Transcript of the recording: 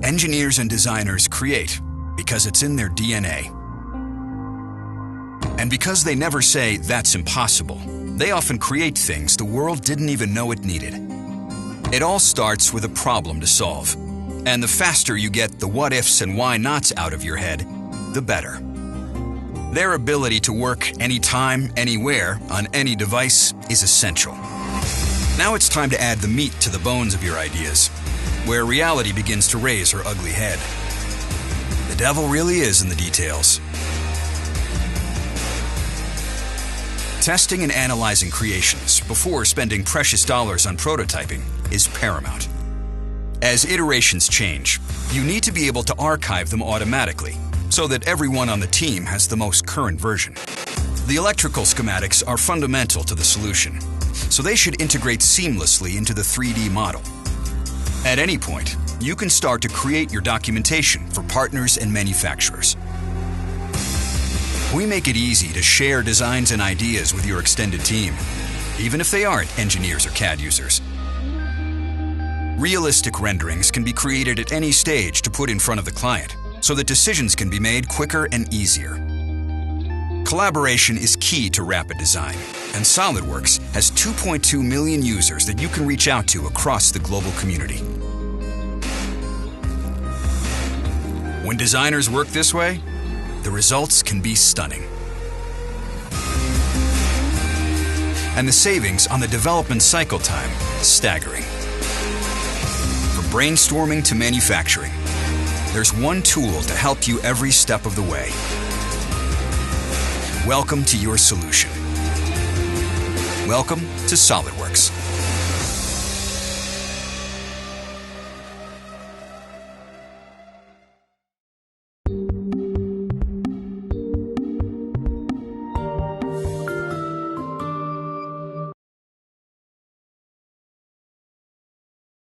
Engineers and designers create because it's in their DNA. And because they never say, "That's impossible," they often create things the world didn't even know it needed. It all starts with a problem to solve. And the faster you get the what ifs and why nots out of your head, the better. Their ability to work anytime, anywhere, on any device is essential. Now it's time to add the meat to the bones of your ideas, where reality begins to raise her ugly head. The devil really is in the details. Testing and analyzing creations before spending precious dollars on prototyping is paramount. As iterations change, you need to be able to archive them automatically so that everyone on the team has the most current version. The electrical schematics are fundamental to the solution, so they should integrate seamlessly into the 3D model. At any point, you can start to create your documentation for partners and manufacturers. We make it easy to share designs and ideas with your extended team, even if they aren't engineers or CAD users. Realistic renderings can be created at any stage to put in front of the client, so that decisions can be made quicker and easier. Collaboration is key to rapid design, and SOLIDWORKS has 2.2 million users that you can reach out to across the global community. When designers work this way, the results can be stunning. And the savings on the development cycle time, staggering. From brainstorming to manufacturing, there's one tool to help you every step of the way. Welcome to your solution. Welcome to SOLIDWORKS.